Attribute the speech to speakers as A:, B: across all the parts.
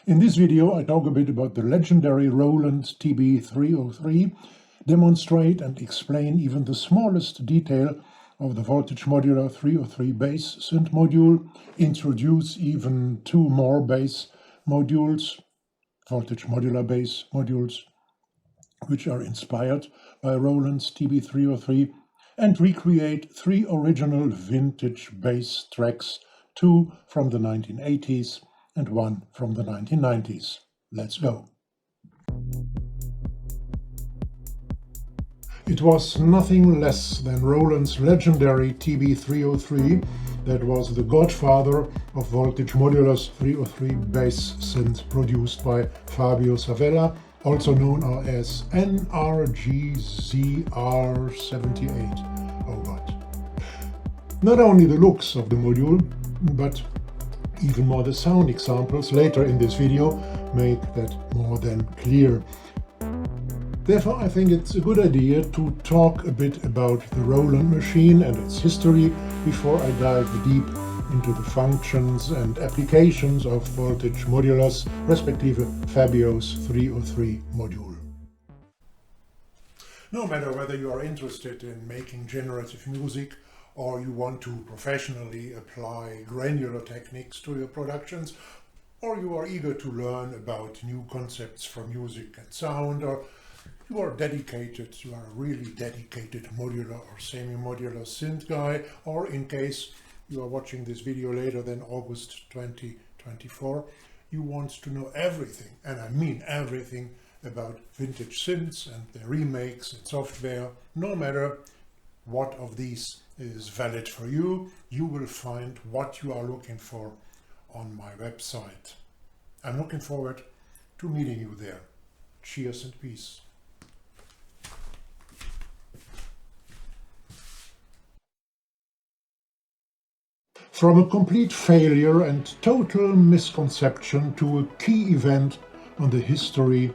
A: In this video I talk a bit about the legendary Roland TB-303, demonstrate and explain even the smallest detail of the Voltage Modular 303 bass synth module, introduce even two more bass modules, Voltage Modular bass modules, which are inspired by Roland's TB-303, and recreate three original vintage bass tracks, two from the 1980s and one from the 1990s. Let's go. It was nothing less than Roland's legendary TB-303 that was the godfather of Voltage Modular's 303 bass synth produced by Fabio Savella, also known as NRGZR78. Oh God. Not only the looks of the module, but even more the sound examples later in this video make that more than clear. Therefore, I think it's a good idea to talk a bit about the Roland machine and its history before I dive deep into the functions and applications of Voltage Modular's, respective Fabio's 303 module. No matter whether you are interested in making generative music or you want to professionally apply granular techniques to your productions, or you are eager to learn about new concepts for music and sound, or you are a really dedicated modular or semi-modular synth guy, or in case you are watching this video later than August 2024, you want to know everything, and I mean everything, about vintage synths and their remakes and software. No matter what of these is valid for you, you will find what you are looking for on my website. I'm looking forward to meeting you there. Cheers and peace. From a complete failure and total misconception to a key event in the history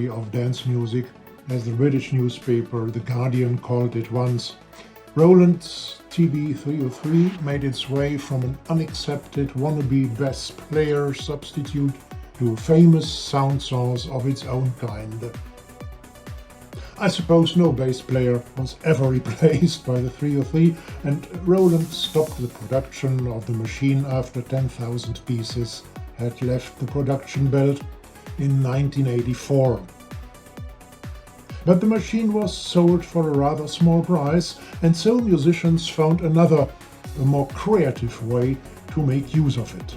A: of dance music, as the British newspaper The Guardian called it once, Roland's TB-303 made its way from an unaccepted wannabe bass player substitute to a famous sound source of its own kind. I suppose no bass player was ever replaced by the 303, and Roland stopped the production of the machine after 10,000 pieces had left the production belt in 1984. But the machine was sold for a rather small price, and so musicians found a more creative way to make use of it.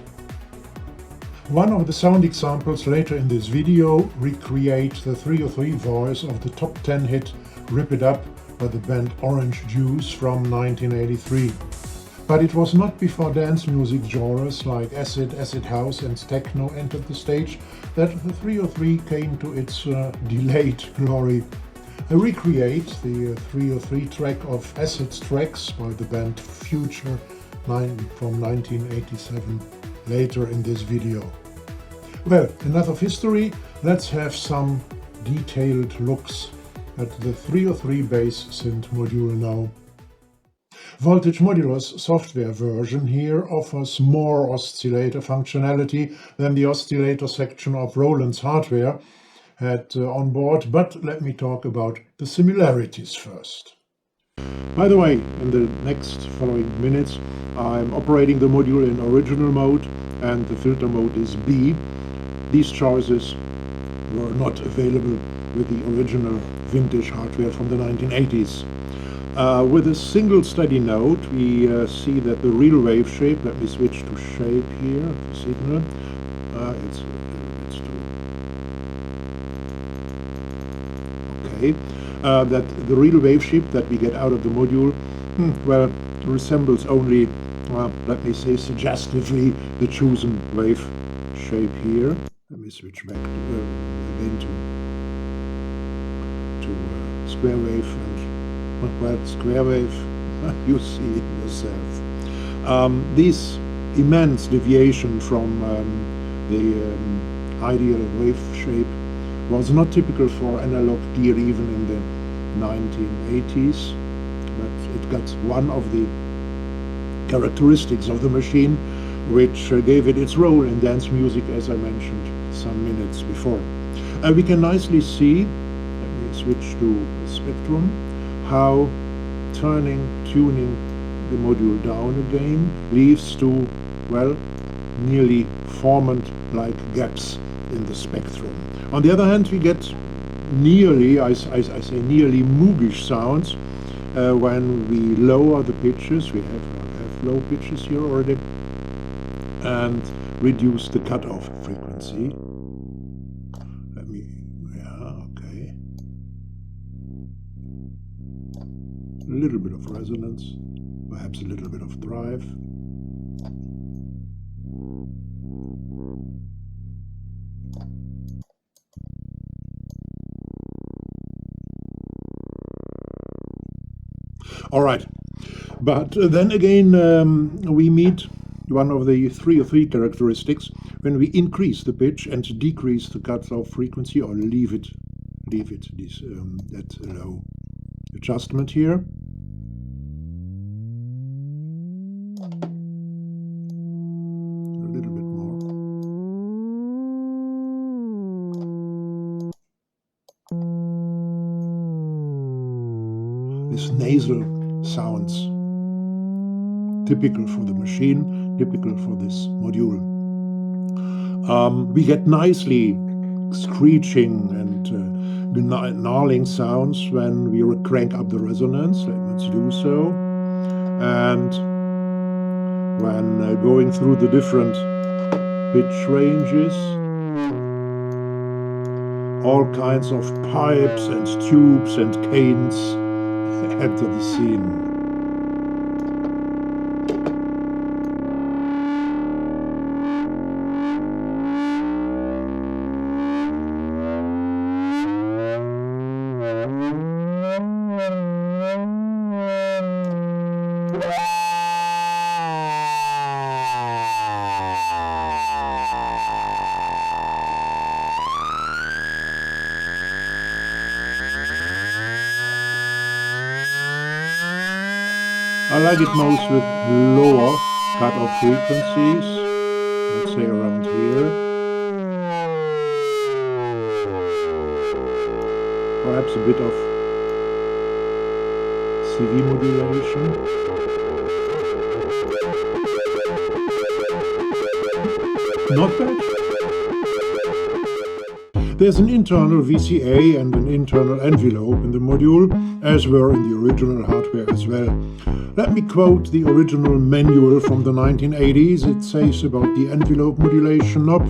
A: One of the sound examples later in this video recreates the 303 voice of the top 10 hit Rip It Up by the band Orange Juice from 1983. But it was not before dance music genres like acid house and techno entered the stage that the 303 came to its delayed glory. I recreate the 303 track of Acid Tracks by the band Phuture from 1987 later in this video. Well, enough of history, let's have some detailed looks at the 303 bass synth module now. Voltage Modular's software version here offers more oscillator functionality than the oscillator section of Roland's hardware had on board, but let me talk about the similarities first. By the way, in the next following minutes I'm operating the module in original mode and the filter mode is B. These choices were not available with the original vintage hardware from the 1980s. With a single steady note, we see that the real wave shape, let me switch to shape here, signal, it's okay, that the real wave shape that we get out of the module, well, resembles only, let me say suggestively, the chosen wave shape here. Let me switch back again to square wave and well, square wave, you see it yourself. This immense deviation from the ideal wave shape was not typical for analog gear even in the 1980s, but it got one of the characteristics of the machine which gave it its role in dance music, as I mentioned some minutes before. We can nicely see, let me switch to Spectrum, how tuning the module down again leads to, well, nearly formant-like gaps in the spectrum. On the other hand, we get nearly, I say nearly Moogish sounds when we lower the pitches. We have low pitches here already, and reduce the cutoff frequency. Okay. A little bit of resonance, perhaps a little bit of drive. All right, but then again, we meet one of the three characteristics when we increase the pitch and decrease the cutoff frequency, or leave it that low adjustment here. A little bit more. This nasal sounds, typical for the machine, typical for this module. We get nicely screeching and gnarling sounds when we crank up the resonance. Let's do so. And when going through the different pitch ranges, all kinds of pipes and tubes and canes enter the scene. I like it most with lower cutoff frequencies, let's say around here. Perhaps a bit of CV modulation. Not bad. There's an internal VCA and an internal envelope in the module, as were in the original hardware as well. Let me quote the original manual from the 1980s. It says about the envelope modulation knob,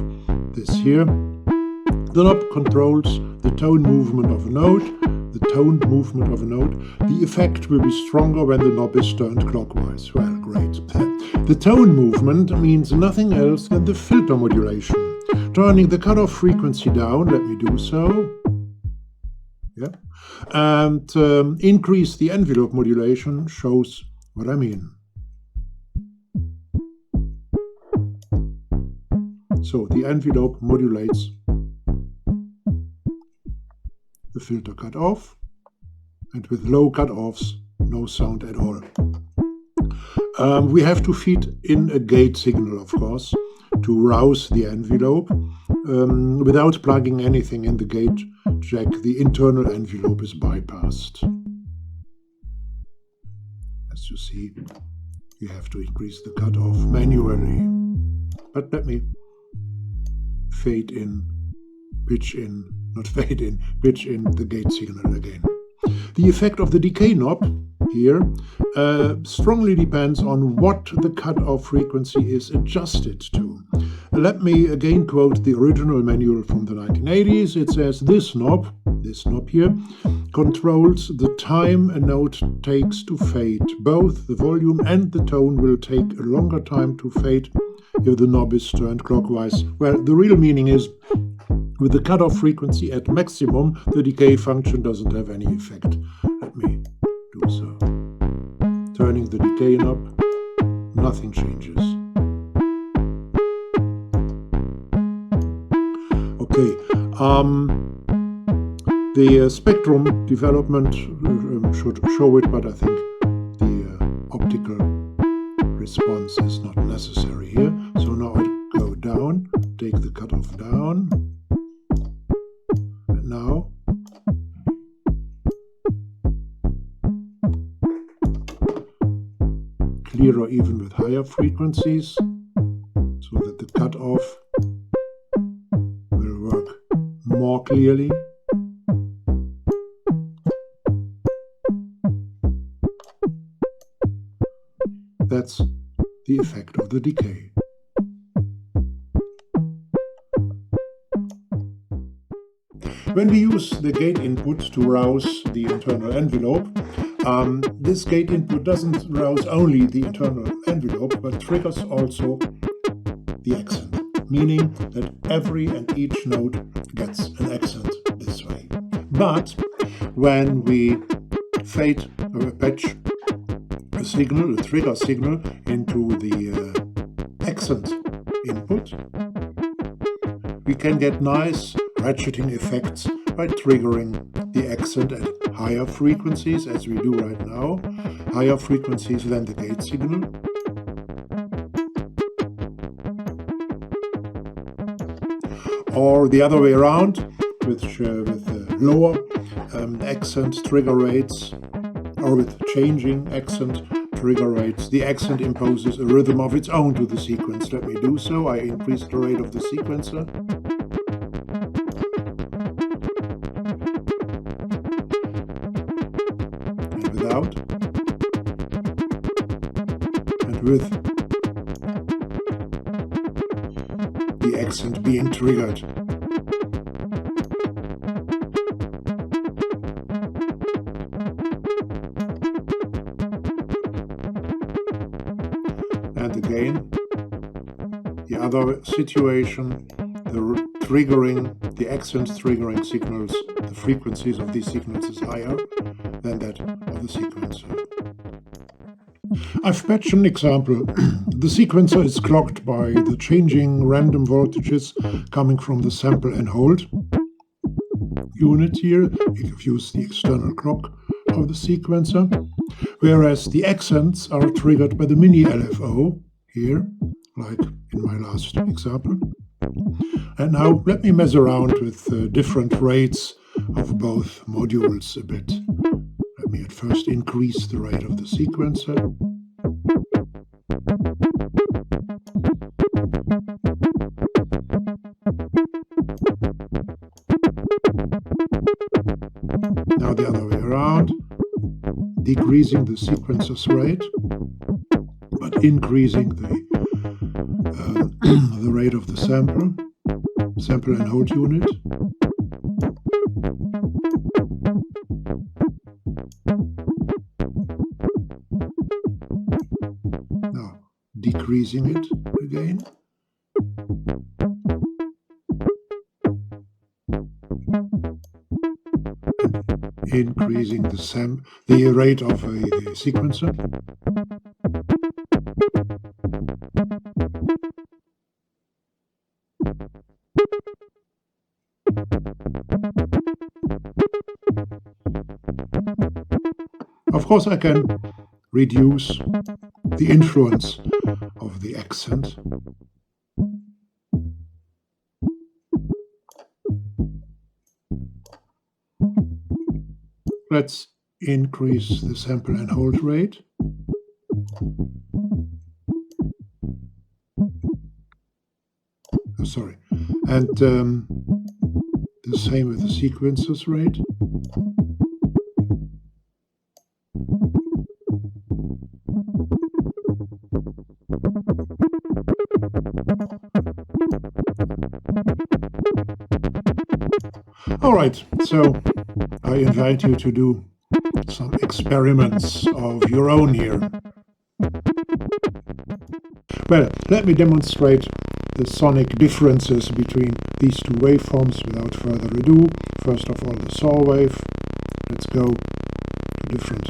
A: this here. The knob controls the tone movement of a note. The effect will be stronger when the knob is turned clockwise. Well, great. The tone movement means nothing else than the filter modulation. Turning the cutoff frequency down, let me do so. Yeah. And increase the envelope modulation shows what I mean. So the envelope modulates the filter cutoff, and with low cutoffs, no sound at all. We have to feed in a gate signal, of course, to rouse the envelope. Without plugging anything in the gate jack, the internal envelope is bypassed. As you see, you have to increase the cutoff manually. But let me fade in, pitch in, not fade in, pitch in the gate signal again. The effect of the decay knob here strongly depends on what the cutoff frequency is adjusted to. Let me again quote the original manual from the 1980s. It says this knob here, controls the time a note takes to fade. Both the volume and the tone will take a longer time to fade if the knob is turned clockwise. Well, the real meaning is, with the cutoff frequency at maximum, the decay function doesn't have any effect. Let me do so. Turning the decay knob, nothing changes. Okay, the spectrum development should show it, but I think the optical response is not necessary here. take the cutoff down. And now clearer even with higher frequencies, so that the cutoff will work more clearly. That's the effect of the decay. When we use the gate input to rouse the internal envelope, this gate input doesn't rouse only the internal envelope, but triggers also the accent, meaning that every and each note gets an accent this way. But when we fade or patch a signal, a trigger signal, into the accent input, we can get nice ratcheting effects by triggering the accent at higher frequencies, as we do right now, higher frequencies than the gate signal. Or the other way around, with lower accent trigger rates, or with changing accent trigger rates, the accent imposes a rhythm of its own to the sequence. Let me do so. I increase the rate of the sequencer. And without. And with the accent being triggered. And again, the other situation, the accent triggering signals, the frequencies of these signals is higher than that of the sequencer. I've patched an example. The sequencer is clocked by the changing random voltages coming from the sample and hold unit here. We've used the external clock of the sequencer, whereas the accents are triggered by the mini LFO here, like in my last example. And now let me mess around with different rates of both modules a bit. Let me at first increase the rate of the sequencer. Now the other way around, decreasing the sequencer's rate, but increasing the rate of the sample and hold unit. Now decreasing it again. Increasing the rate of the sequencer. Of course, I can reduce the influence of the accent. Let's increase the sample and hold rate. Sorry. And the same with the sequencer's rate. All right, so I invite you to do some experiments of your own here. Well, let me demonstrate the sonic differences between these two waveforms without further ado. First of all, the saw wave. Let's go to different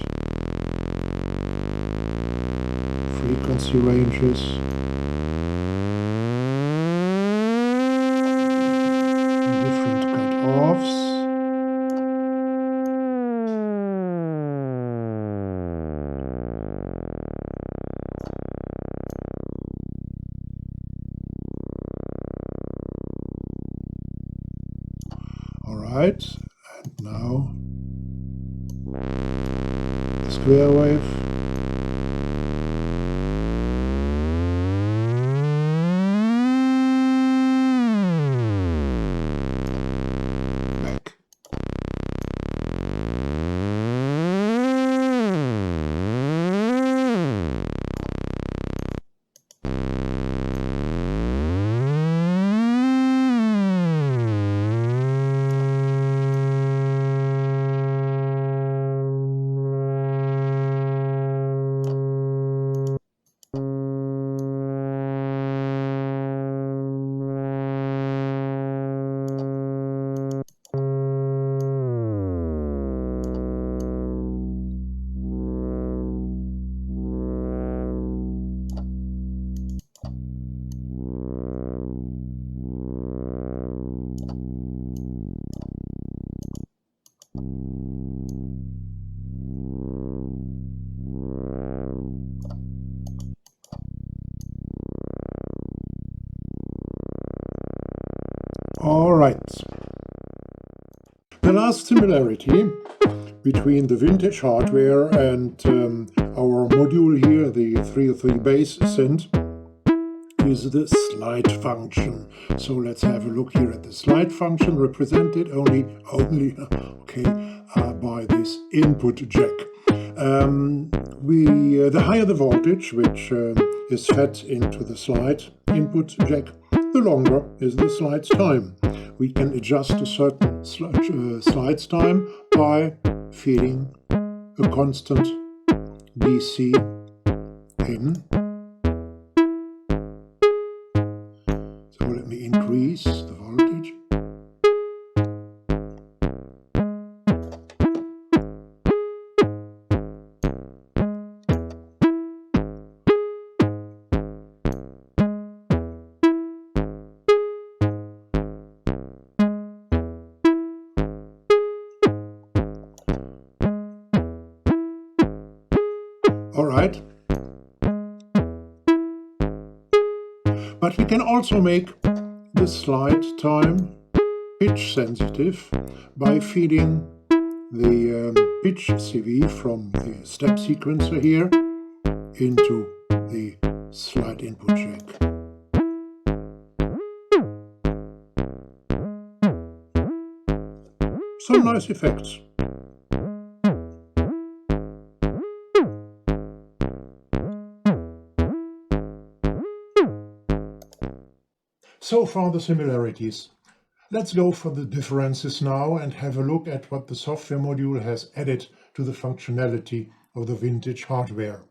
A: frequency ranges. Different cut-offs. right, and now the square wave. Back. All right. The last similarity between the vintage hardware and our module here, the 303 Bass Synth, is the slide function. So let's have a look here at the slide function, represented only by this input jack. The higher the voltage which is fed into the slide input jack, the longer is the slide's time. We can adjust a certain slide's time by feeding a constant DC in. So let me increase the voltage. All right. But we can also make the slide time pitch sensitive by feeding the pitch CV from the step sequencer here into the slide input jack. Some nice effects. So far the similarities. Let's go for the differences now and have a look at what the software module has added to the functionality of the vintage hardware.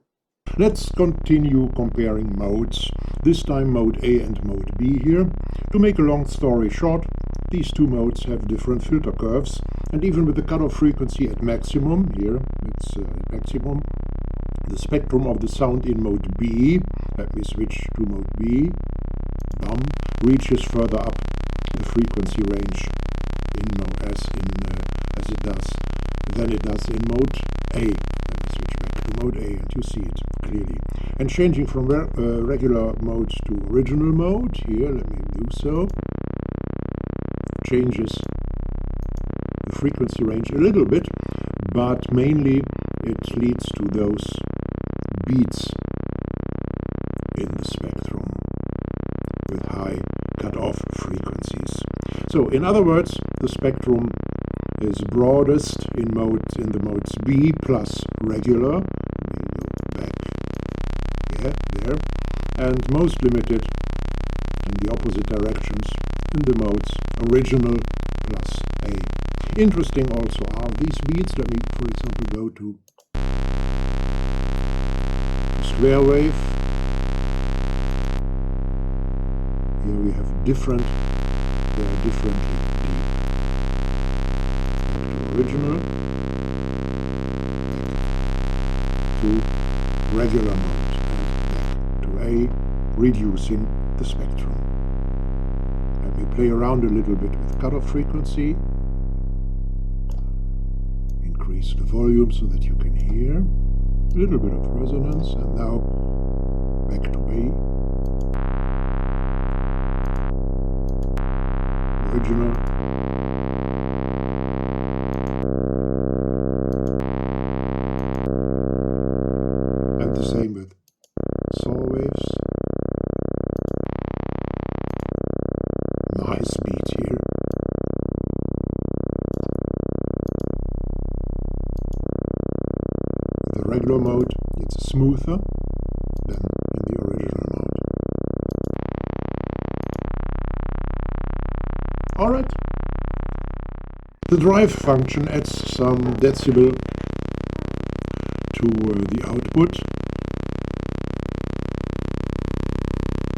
A: Let's continue comparing modes, this time mode A and mode B here. To make a long story short, these two modes have different filter curves, and even with the cutoff frequency at maximum, here it's at maximum, the spectrum of the sound in mode B, let me switch to mode B, reaches further up the frequency range as it does than it does in mode A. Let me switch back to mode A and you see it clearly. And changing from regular mode to original mode, here let me do so, changes the frequency range a little bit, but mainly it leads to those beats in the spectrum with high cutoff frequencies. So in other words, the spectrum is broadest in the modes B plus regular, back there, and most limited in the opposite directions in the modes original plus A. Interesting also are these beats. Let me, for example, go to square wave. Here we have they are differently deep. Back to original, back to regular mode, and back to A, reducing the spectrum. Let me play around a little bit with cutoff frequency. Increase the volume so that you can hear a little bit of resonance, and now back to B. Original, regular mode, it's smoother than in the original mode. Alright. The drive function adds some decibel to the output.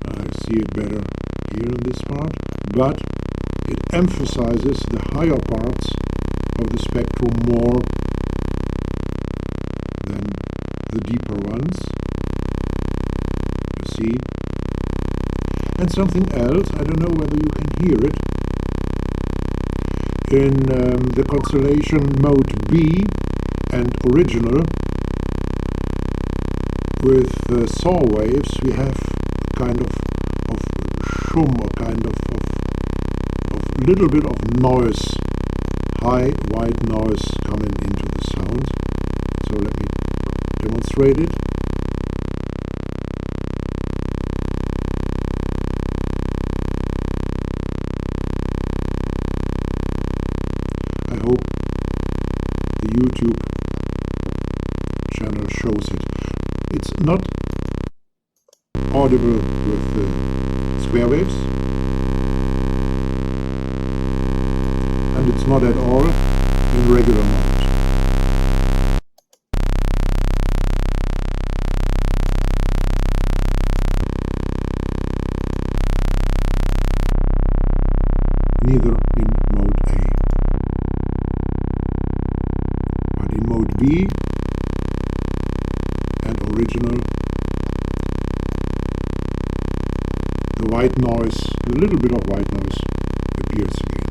A: I see it better here in this part, but it emphasizes the higher parts of the spectrum more than the deeper ones. You see? And something else, I don't know whether you can hear it. In the constellation mode B and original, with saw waves, we have a kind of shum, or kind of little bit of noise, high white noise coming into the sound. So let me demonstrate it. I hope the YouTube channel shows it. It's not audible with the square waves, and it's not at all in regular mode. Neither in mode A. But in mode B and original, the white noise, a little bit of white noise, appears again.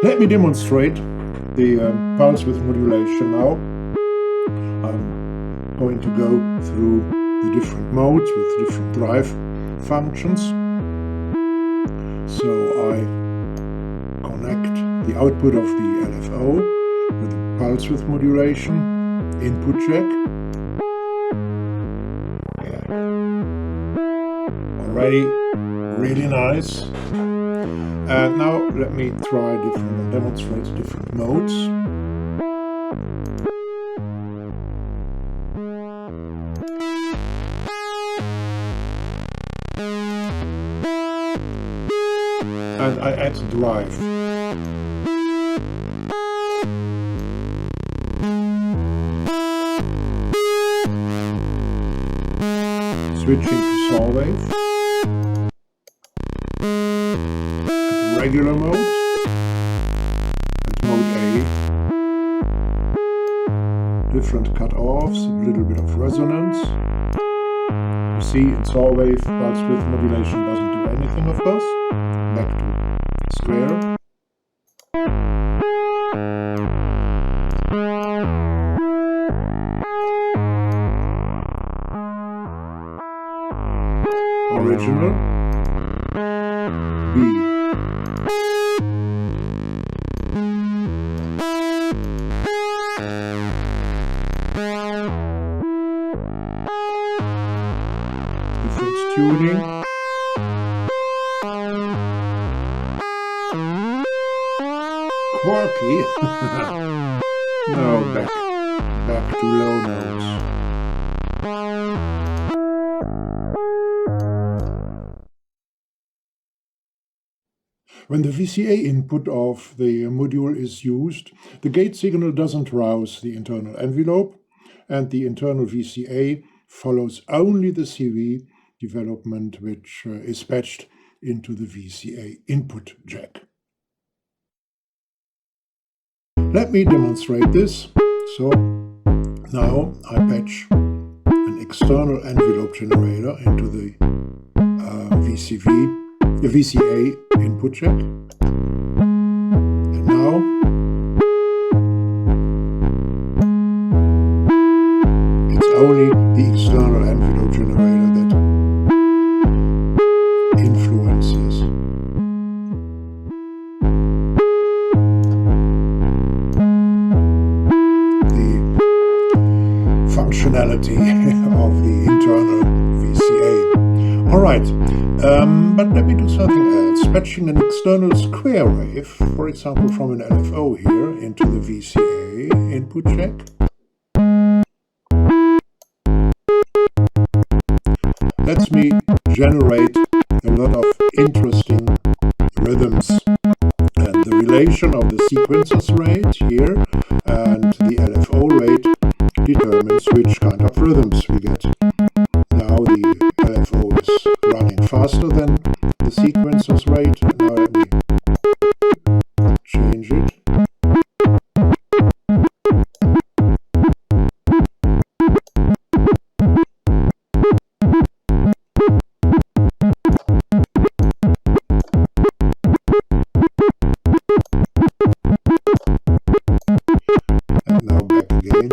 A: Let me demonstrate the pulse width modulation now. I'm going to go through the different modes with different drive functions. So I connect the output of the LFO with the pulse width modulation input jack. Yeah. Already really nice. And now let me try different and demonstrate different modes. And I add drive. Switching to saw wave. And regular mode. And mode A. Different cut-offs, a little bit of resonance. You see, in saw wave, pulse width modulation doesn't do anything, of course. Back to square. Original. B. Different tuning. Quirky. No, back to low notes. When the VCA input of the module is used, the gate signal doesn't rouse the internal envelope, and the internal VCA follows only the CV development which is patched into the VCA input jack. Let me demonstrate this. So now I patch an external envelope generator into the VCA input jack. And now it's only the external envelope generator that influences. Functionality of the internal VCA. Alright, Right, but let me do something else. Patching an external square wave, for example from an LFO here, into the VCA input jack. Lets me generate a lot of interesting rhythms. And the relation of the sequencer's rate here and the LFO rate determines which kind of rhythms we get. Now the LFO is running faster than the sequencer's rate. Now let me change it. And now back again.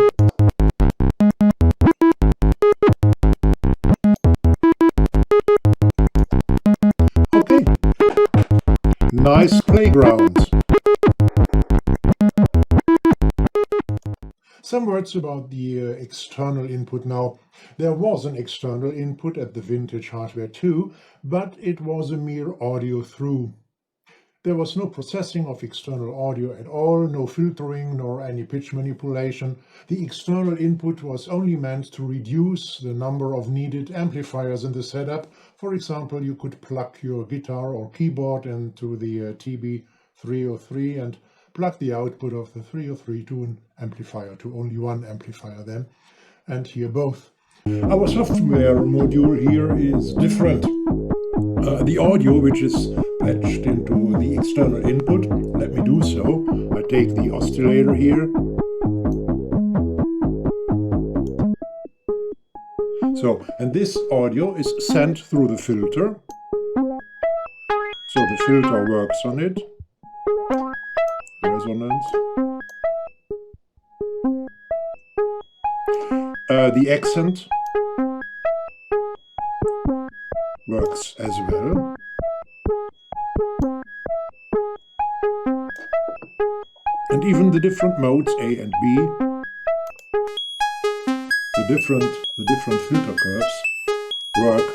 A: Okay, nice playground. Some words about the external input now. There was an external input at the vintage hardware too, but it was a mere audio through. There was no processing of external audio at all, no filtering nor any pitch manipulation. The external input was only meant to reduce the number of needed amplifiers in the setup. For example, you could plug your guitar or keyboard into the TB-303 and plug the output of the 303 to an amplifier, to only one amplifier then, and hear both. Our software module here is different. The audio, which is patched into the external input, let me do so. I take the oscillator here. So, and this audio is sent through the filter. So the filter works on it. Resonance. The accent works as well. And even the different modes A and B, the different filter curves work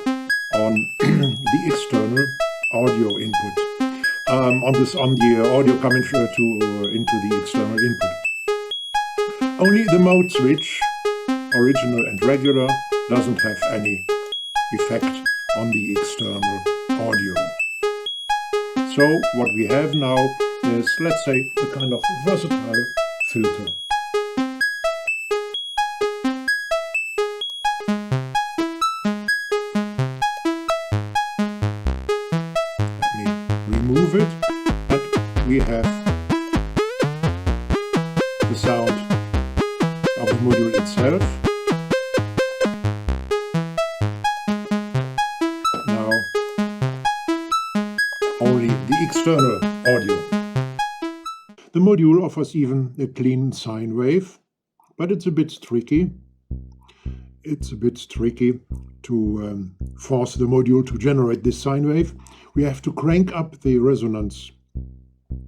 A: on the external audio input. On the audio coming into the external input. Only the mode switch, original and regular, doesn't have any effect on the external audio. So what we have now is, let's say, a kind of versatile filter. Let me remove it, and we have the sound of the module itself. Now only the external audio. The module offers even a clean sine wave, but it's a bit tricky. It's a bit tricky to force the module to generate this sine wave. We have to crank up the resonance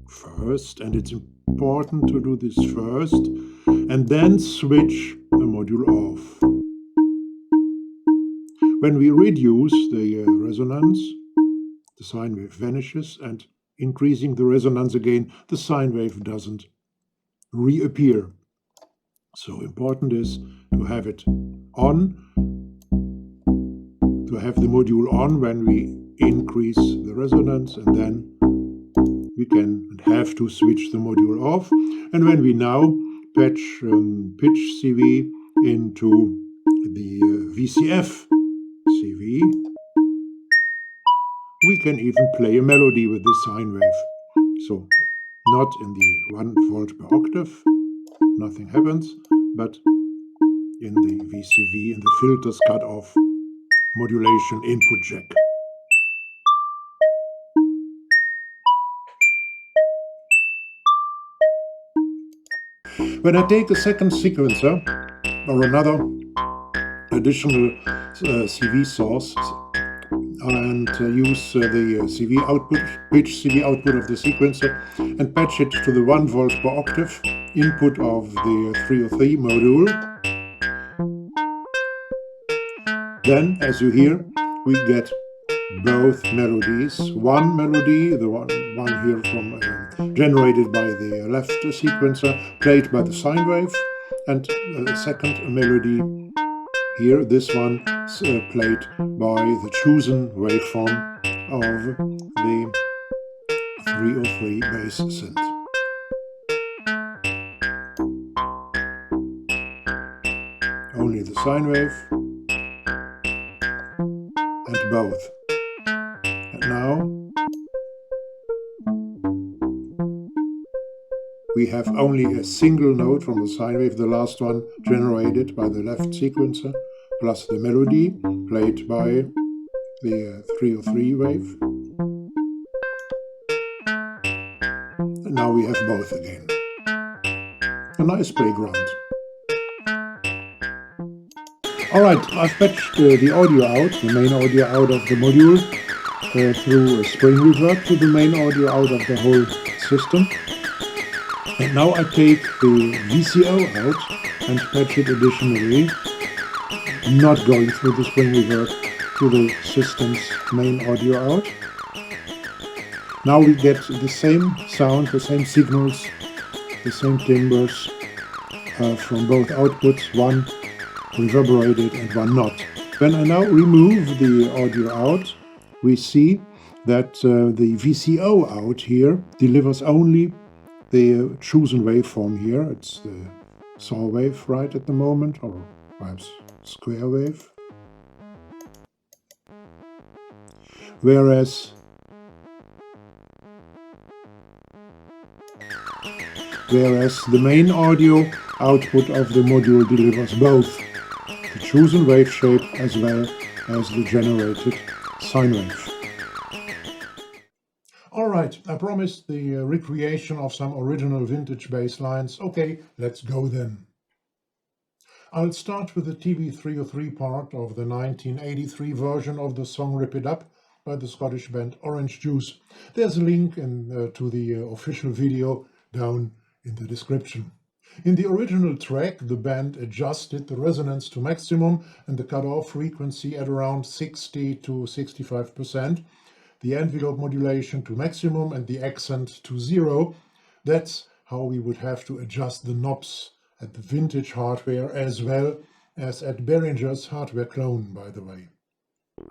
A: first, and it's important to do this first, and then switch the module off. When we reduce the resonance, the sine wave vanishes, and increasing the resonance again, the sine wave doesn't reappear. So important is to have it on, to have the module on when we increase the resonance, and then we can and have to switch the module off. And when we now patch pitch CV into the VCF CV, we can even play a melody with the sine wave. So not in the 1 volt per octave, nothing happens, but in the VCV, in the filters cut off modulation input jack. When I take a second sequencer or another additional CV source and use the CV output, pitch CV output of the sequencer, and patch it to the 1 volt per octave input of the 303 module, then, as you hear, we get both melodies. One melody, the one here from generated by the left sequencer, played by the sine wave, and the second melody here, this one played by the chosen waveform of the 303 Bass Synth. Only the sine wave and both. And now we have only a single note from the sine wave, the last one generated by the left sequencer, plus the melody played by the 303 wave. And now we have both again. A nice playground. Alright, I've patched the audio out, the main audio out of the module through a spring reverb to the main audio out of the whole system. And now I take the VCO out and patch it additionally, not going through the spring reverb, to the system's main audio out. Now we get the same sound, the same signals, the same timbres from both outputs, one reverberated and one not. When I now remove the audio out, we see that the VCO out here delivers only the chosen waveform here. It's the saw wave right at the moment, or perhaps square wave. Whereas the main audio output of the module delivers both the chosen wave shape as well as the generated sine wave. Alright, I promised the recreation of some original vintage bass lines. Okay, let's go then. I'll start with the TB-303 part of the 1983 version of the song Rip It Up by the Scottish band Orange Juice. There's a link to the official video down in the description. In the original track, the band adjusted the resonance to maximum and the cutoff frequency at around 60 to 65%, the envelope modulation to maximum and the accent to 0. That's how we would have to adjust the knobs at the vintage hardware as well as at Behringer's hardware clone, by the way.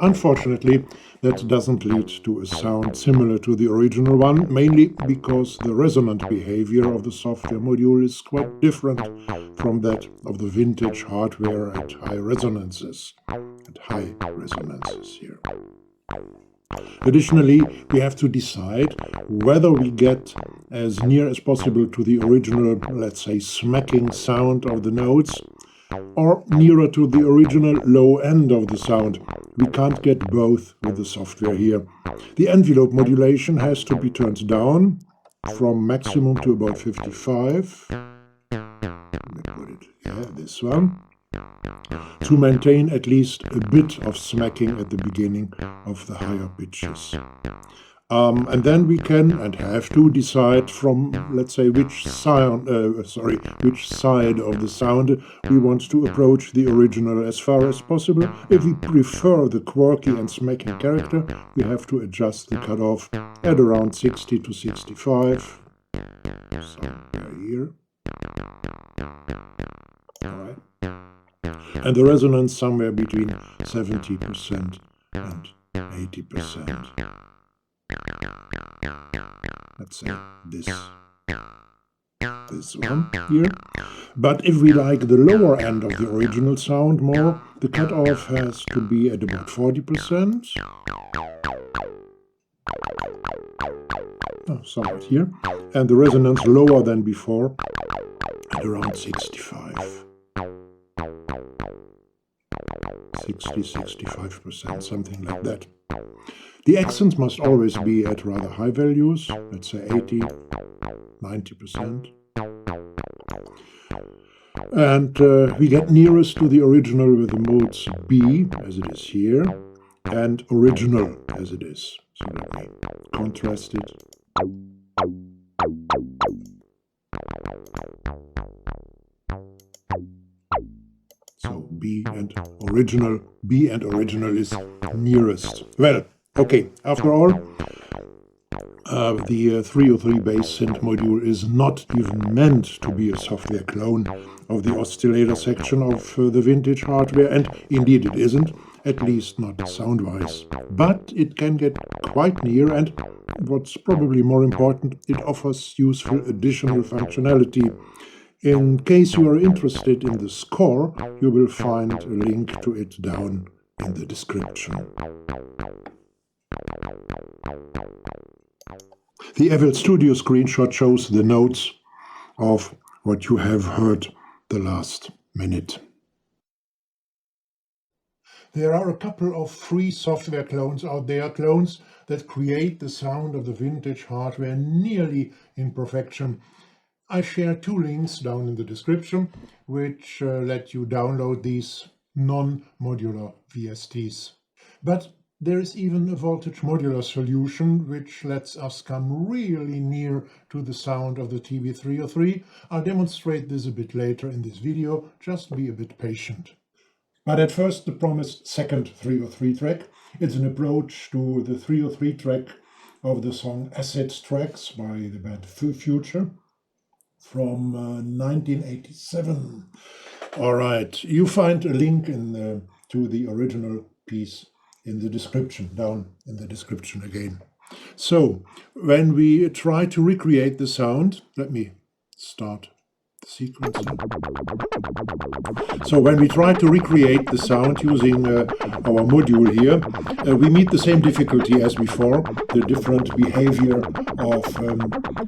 A: Unfortunately, that doesn't lead to a sound similar to the original one, mainly because the resonant behavior of the software module is quite different from that of the vintage hardware at high resonances here. Additionally, we have to decide whether we get as near as possible to the original, let's say, smacking sound of the notes, or nearer to the original low end of the sound. We can't get both with the software here. The envelope modulation has to be turned down from maximum to about 55. Let me put it here, this one, to maintain at least a bit of smacking at the beginning of the higher pitches. And then we can and have to decide from, let's say, which side of the sound we want to approach the original as far as possible. If we prefer the quirky and smacking character, we have to adjust the cutoff at around 60 to 65, somewhere here. All right. And the resonance somewhere between 70% and 80%. Let's say this one here. But if we like the lower end of the original sound more, the cutoff has to be at about 40%. Somewhat here. And the resonance lower than before at around 65. 60-65%, something like that. The accents must always be at rather high values, let's say 80-90%. And we get nearest to the original with the modes B, as it is here, and original, as it is. So let me contrast it. So B and original is nearest. Well, Okay, after all, the 303 Bass Synth module is not even meant to be a software clone of the oscillator section of the vintage hardware, and indeed it isn't, at least not sound-wise. But it can get quite near, and what's probably more important, it offers useful additional functionality. In case you are interested in the score, you will find a link to it down in the description. The FL Studio screenshot shows the notes of what you have heard the last minute. There are a couple of free software clones out there, clones that create the sound of the vintage hardware nearly in perfection. I share 2 links down in the description, which let you download these non-modular VSTs. But there is even a Voltage Modular solution which lets us come really near to the sound of the TB-303. I'll demonstrate this a bit later in this video, just be a bit patient. But at first, the promised second 303 track. It's an approach to the 303 track of the song Acid Tracks by the band Phuture from 1987. All right, you find a link to the original piece in the description, down in the description again. So, when we try to recreate the sound, let me start the sequence. So when we try to recreate the sound using our module here, we meet the same difficulty as before, the different behavior of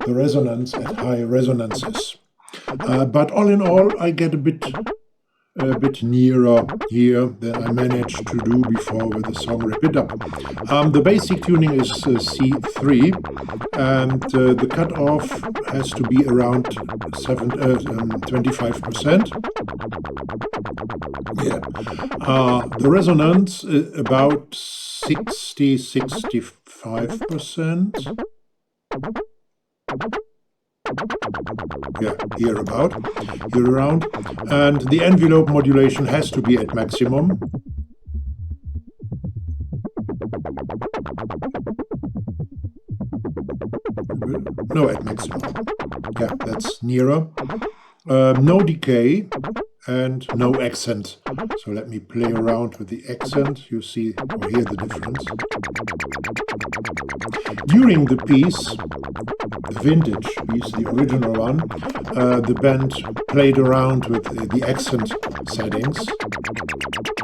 A: the resonance at high resonances. But all in all, I get a bit nearer here than I managed to do before with the song Wrap It Up. The basic tuning is C3, and the cutoff has to be around 25%. Yeah. The resonance about 65%. Yeah, here around, and the envelope modulation has to be at maximum. No, at maximum. Yeah, that's nearer. No decay and no accent. So let me play around with the accent. You see or hear the difference. During the piece, the vintage piece, the original one, the band played around with the accent settings,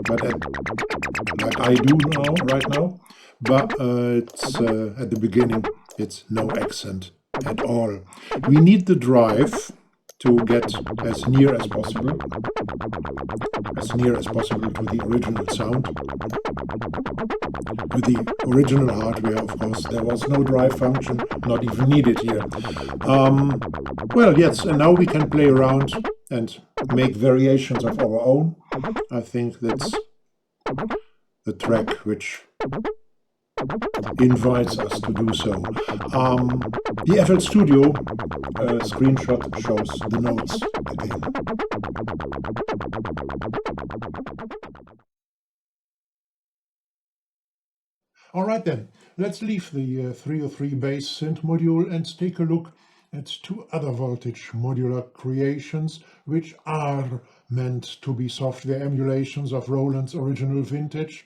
A: but like I do right now, but it's at the beginning it's no accent at all. We need the drive to get as near as possible to the original sound. With the original hardware, of course, there was no drive function, not even needed here. Well, yes, and now we can play around and make variations of our own. I think that's the track which invites us to do so. The FL Studio screenshot shows the notes again. All right then, let's leave the 303 Bass Synth module and take a look at 2 other Voltage Modular creations which are meant to be software emulations of Roland's original vintage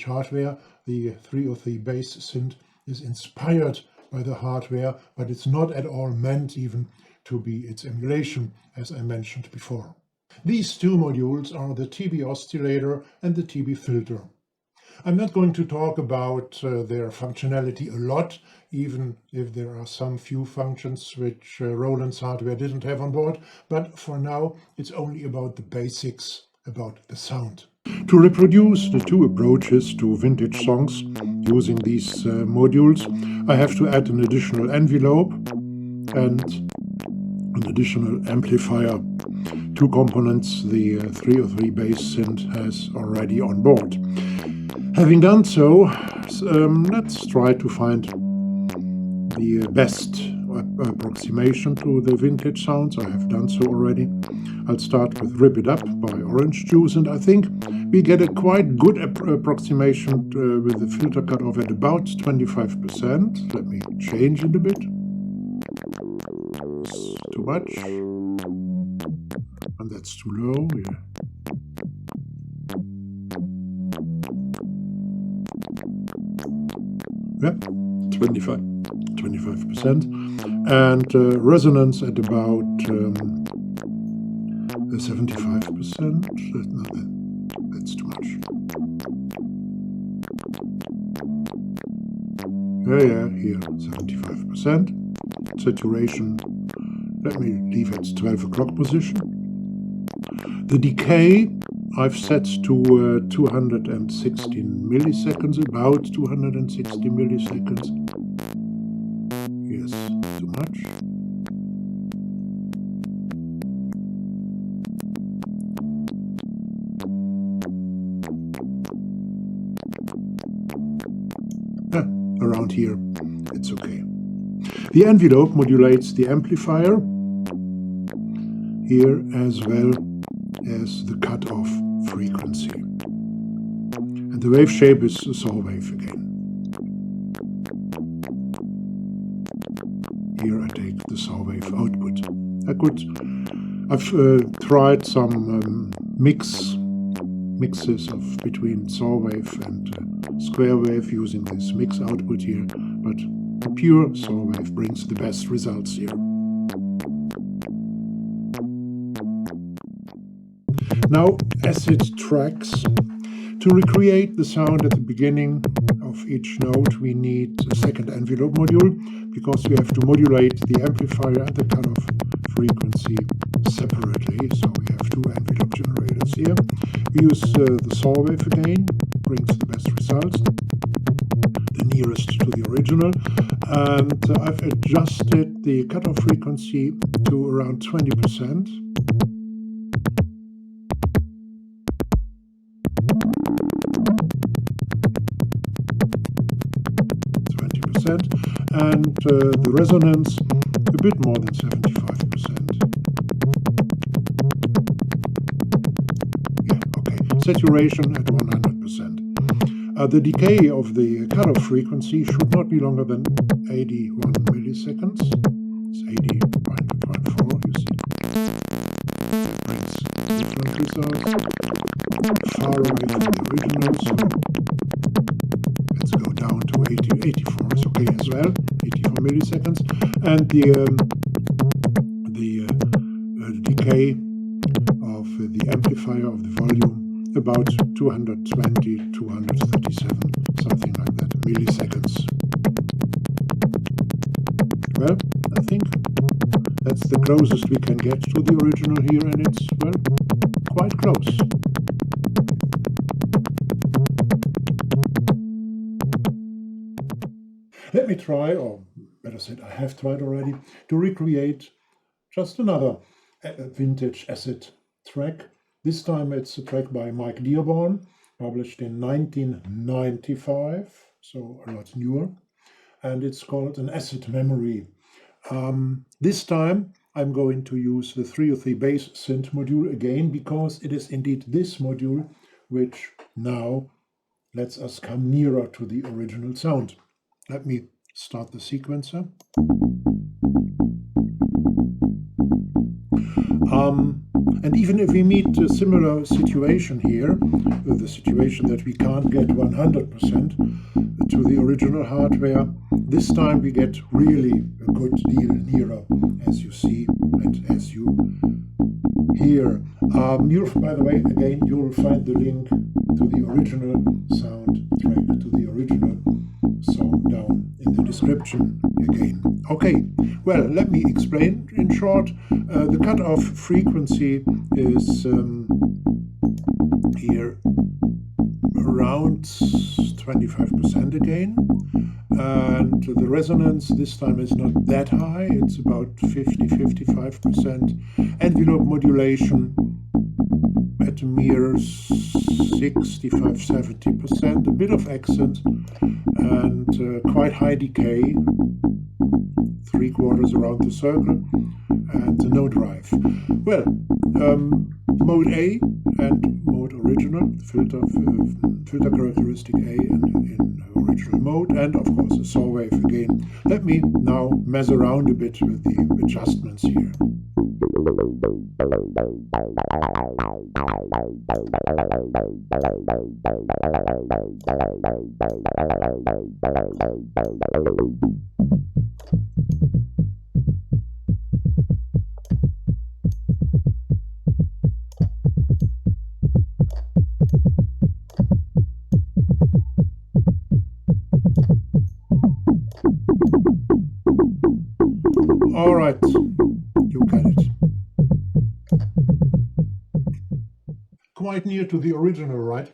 A: hardware. The 303 Bass Synth is inspired by the hardware, but it's not at all meant even to be its emulation, as I mentioned before. These 2 modules are the TB Oscillator and the TB Filter. I'm not going to talk about their functionality a lot, even if there are some few functions which Roland's hardware didn't have on board, but for now it's only about the basics, about the sound. To reproduce the 2 approaches to vintage songs using these modules, I have to add an additional envelope and an additional amplifier, 2 components the 303 Bass Synth has already on board. Having done so, let's try to find the best approximation to the vintage sounds. I have done so already. I'll start with Rip It Up by Orange Juice, and I think we get a quite good approximation with the filter cutoff at about 25%. Let me change it a bit. It's too much. And that's too low, yeah. Yeah, 25%. And resonance at about 75%. That's too much. Yeah, here, 75%. Saturation, let me leave at 12 o'clock position. The decay I've set to 216 milliseconds, about 260 milliseconds. Yes, too much. Around here, it's okay. The envelope modulates the amplifier here as well as the cutoff frequency. And the wave shape is a saw wave again. Here I take the saw wave output. I've tried some mixes of between saw wave and square wave using this mix output here, but the pure saw wave brings the best results here. Now, acid tracks. To recreate the sound at the beginning of each note, we need a second envelope module, because we have to modulate the amplifier and the cutoff frequency separately. So we have two envelope generators here. We use the saw wave again, brings the best results, the nearest to the original. And I've adjusted the cutoff frequency to around 20%. And the resonance a bit more than 75%. Yeah, okay. Saturation at 100%. The decay of the cutoff frequency should not be longer than 81 milliseconds. It's 80.4, you see. Brings different results. Far away from the original, so let's go down to 84 is okay as well, 84 milliseconds. And the decay of the amplifier of the volume about 220, 237, something like that, milliseconds. Well, I think that's the closest we can get to the original here, and it's, well, quite close. Let me try, or better said, I have tried already, to recreate just another vintage acid track. This time it's a track by Mike Dearborne, published in 1995, so a lot newer, and it's called an acid memory. This time I'm going to use the 303 Bass Synth module again, because it is indeed this module which now lets us come nearer to the original sound. Let me start the sequencer. And even if we meet a similar situation here, the situation that we can't get 100% to the original hardware, this time we get really a good deal nearer, as you see and as you hear. By the way, again, you will find the link to the original soundtrack, to the original song down in the description again. Okay, well, let me explain in short. The cutoff frequency is here around 25% again, and the resonance this time is not that high, it's about 50-55%. Envelope modulation at a mere 65-70%, a bit of accent, and quite high decay, 3/4 around the circle, and the no drive. Well, mode A and mode original, filter characteristic A in original mode, and of course a saw wave again. Let me now mess around a bit with the adjustments here. All right, you get it. Quite near to the original, right?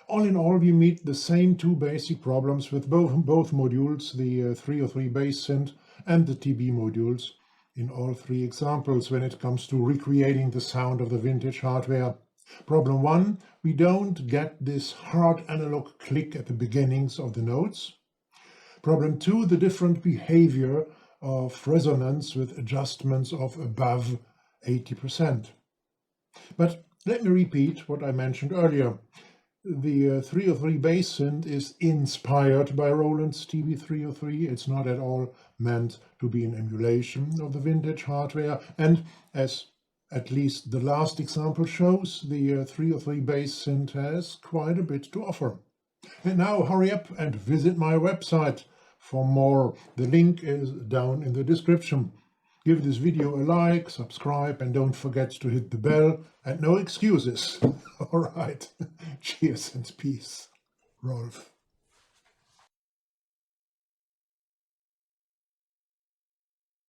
A: All in all, we meet the same two basic problems with both modules, the 303 Bass Synth and the TB modules, in all three examples when it comes to recreating the sound of the vintage hardware. Problem 1, we don't get this hard analog click at the beginnings of the notes. Problem 2, the different behavior of resonance with adjustments of above 80%. But let me repeat what I mentioned earlier. The 303 Bass Synth is inspired by Roland's TB-303. It's not at all meant to be an emulation of the vintage hardware. And as at least the last example shows, the 303 Bass Synth has quite a bit to offer. And now hurry up and visit my website for more. The link is down in the description. Give this video a like, subscribe, and don't forget to hit the bell. And no excuses. All right. Cheers and peace. Rolf.